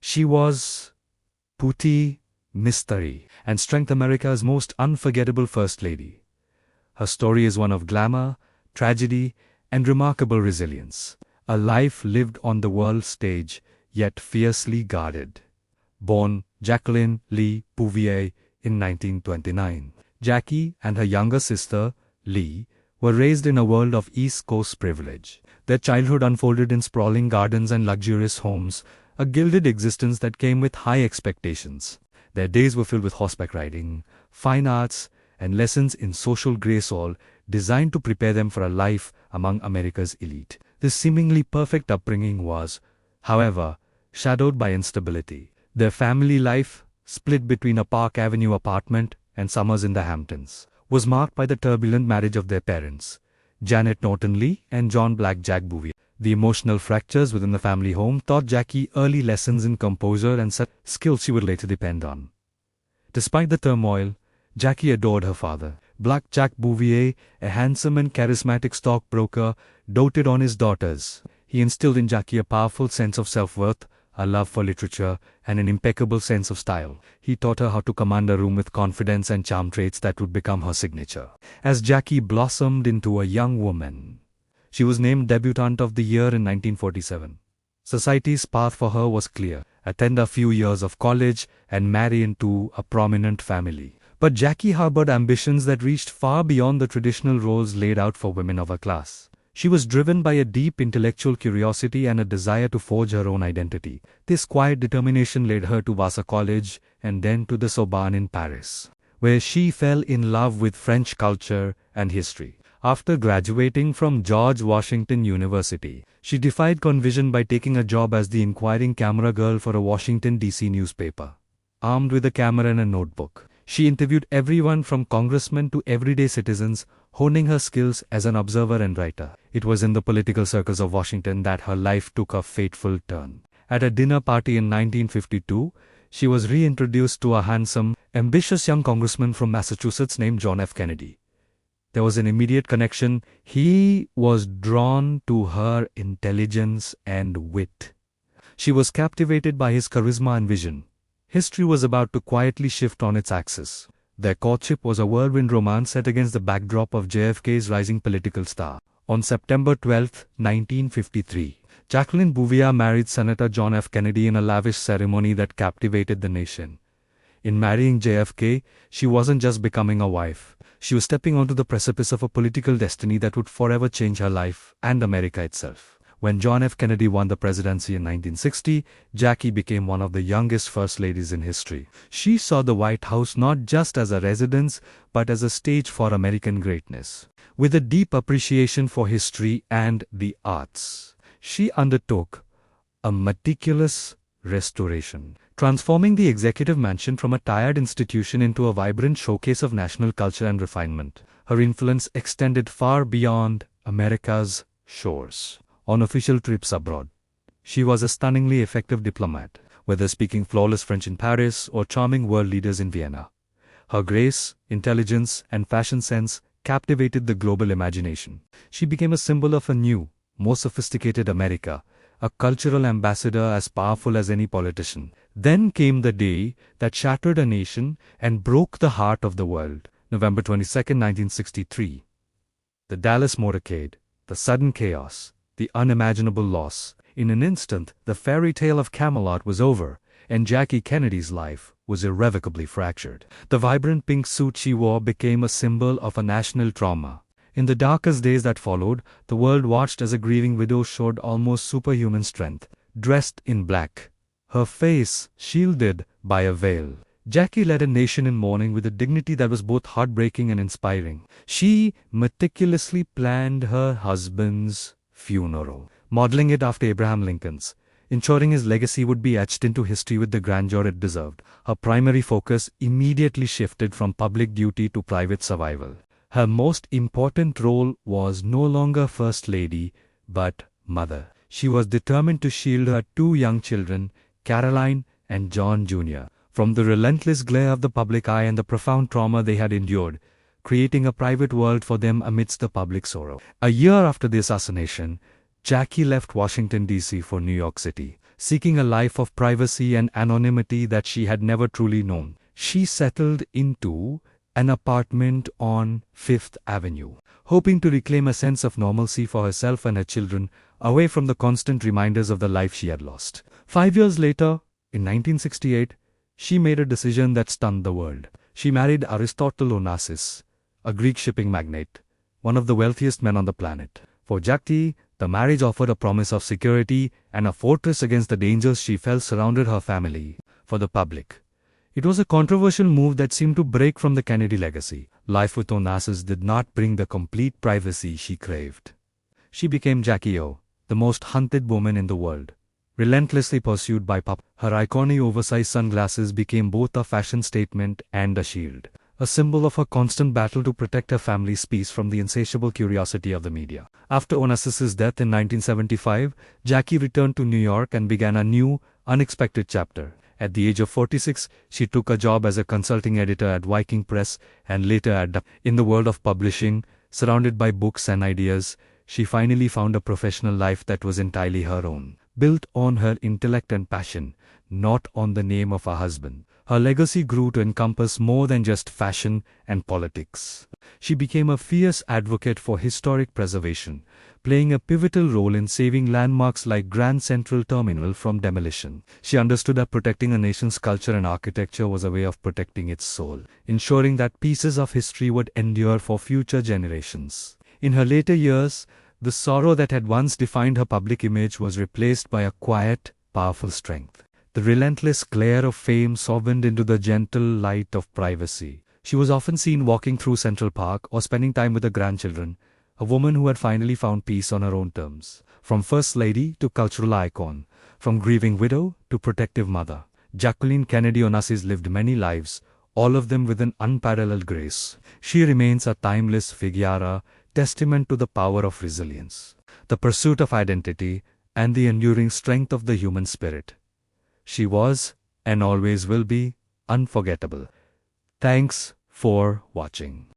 She was Puti Mistari and Strength America's most unforgettable First Lady. Her story is one of glamour, tragedy, and remarkable resilience. A life lived on the world stage, yet fiercely guarded. Born Jacqueline Lee Bouvier in 1929, Jackie and her younger sister, Lee, were raised in a world of East Coast privilege. Their childhood unfolded in sprawling gardens and luxurious homes, a gilded existence that came with high expectations. Their days were filled with horseback riding, fine arts, and lessons in social grace, all designed to prepare them for a life among America's elite. This seemingly perfect upbringing was, however, shadowed by instability. Their family life, split between a Park Avenue apartment and summers in the Hamptons, was marked by the turbulent marriage of their parents, Janet Norton Lee and John Black Jack Bouvier. The emotional fractures within the family home taught Jackie early lessons in composure and such skills she would later depend on. Despite the turmoil, Jackie adored her father. Black Jack Bouvier, a handsome and charismatic stockbroker, doted on his daughters. He instilled in Jackie a powerful sense of self-worth, a love for literature, and an impeccable sense of style. He taught her how to command a room with confidence and charm, traits that would become her signature. As Jackie blossomed into a young woman, she was named Debutante of the Year in 1947. Society's path for her was clear: attend a few years of college and marry into a prominent family. But Jackie harbored ambitions that reached far beyond the traditional roles laid out for women of her class. She was driven by a deep intellectual curiosity and a desire to forge her own identity. This quiet determination led her to Vassar College and then to the Sorbonne in Paris, where she fell in love with French culture and history. After graduating from George Washington University, she defied convention by taking a job as the inquiring camera girl for a Washington, D.C. newspaper. Armed with a camera and a notebook, she interviewed everyone from congressmen to everyday citizens, honing her skills as an observer and writer. It was in the political circles of Washington that her life took a fateful turn. At a dinner party in 1952, she was reintroduced to a handsome, ambitious young congressman from Massachusetts named John F. Kennedy. There was an immediate connection. He was drawn to her intelligence and wit. She was captivated by his charisma and vision. History was about to quietly shift on its axis. Their courtship was a whirlwind romance set against the backdrop of JFK's rising political star. On September 12, 1953, Jacqueline Bouvier married Senator John F. Kennedy in a lavish ceremony that captivated the nation. In marrying JFK, she wasn't just becoming a wife. She was stepping onto the precipice of a political destiny that would forever change her life and America itself. When John F. Kennedy won the presidency in 1960, Jackie became one of the youngest first ladies in history. She saw the White House not just as a residence, but as a stage for American greatness. With a deep appreciation for history and the arts, she undertook a meticulous restoration, transforming the executive mansion from a tired institution into a vibrant showcase of national culture and refinement. Her influence extended far beyond America's shores. On official trips abroad, she was a stunningly effective diplomat, whether speaking flawless French in Paris or charming world leaders in Vienna. Her grace, intelligence, and fashion sense captivated the global imagination. She became a symbol of a new, more sophisticated America, a cultural ambassador as powerful as any politician. Then came the day that shattered a nation and broke the heart of the world. November 22, 1963. The Dallas motorcade, the sudden chaos, the unimaginable loss. In an instant, the fairy tale of Camelot was over, and Jackie Kennedy's life was irrevocably fractured. The vibrant pink suit she wore became a symbol of a national trauma. In the darkest days that followed, the world watched as a grieving widow showed almost superhuman strength. Dressed in black, her face shielded by a veil, Jackie led a nation in mourning with a dignity that was both heartbreaking and inspiring. She meticulously planned her husband's funeral, modeling it after Abraham Lincoln's, ensuring his legacy would be etched into history with the grandeur it deserved. Her primary focus immediately shifted from public duty to private survival. Her most important role was no longer First Lady, but mother. She was determined to shield her two young children, Caroline and John Jr., from the relentless glare of the public eye and the profound trauma they had endured, creating a private world for them amidst the public sorrow. A year after the assassination, Jackie left Washington, D.C. for New York City, seeking a life of privacy and anonymity that she had never truly known. She settled into an apartment on Fifth Avenue, hoping to reclaim a sense of normalcy for herself and her children, away from the constant reminders of the life she had lost. 5 years later, in 1968, she made a decision that stunned the world. She married Aristotle Onassis, a Greek shipping magnate, one of the wealthiest men on the planet. For Jackie, the marriage offered a promise of security and a fortress against the dangers she felt surrounded her family. For the public, it was a controversial move that seemed to break from the Kennedy legacy. Life with Onassis did not bring the complete privacy she craved. She became Jackie O, the most hunted woman in the world, relentlessly pursued by pop. Her iconic oversized sunglasses became both a fashion statement and a shield, a symbol of her constant battle to protect her family's peace from the insatiable curiosity of the media. After Onassis's death in 1975, Jackie returned to New York and began a new, unexpected chapter. At the age of 46, she took a job as a consulting editor at Viking Press and later in the world of publishing. Surrounded by books and ideas, she finally found a professional life that was entirely her own, built on her intellect and passion, not on the name of her husband. Her legacy grew to encompass more than just fashion and politics. She became a fierce advocate for historic preservation, playing a pivotal role in saving landmarks like Grand Central Terminal from demolition. She understood that protecting a nation's culture and architecture was a way of protecting its soul, ensuring that pieces of history would endure for future generations. In her later years, the sorrow that had once defined her public image was replaced by a quiet, powerful strength. The relentless glare of fame softened into the gentle light of privacy. She was often seen walking through Central Park or spending time with her grandchildren, a woman who had finally found peace on her own terms. From First Lady to cultural icon, from grieving widow to protective mother, Jacqueline Kennedy Onassis lived many lives, all of them with an unparalleled grace. She remains a timeless figure, a testament to the power of resilience, the pursuit of identity, and the enduring strength of the human spirit. She was, and always will be, unforgettable. Thanks for watching.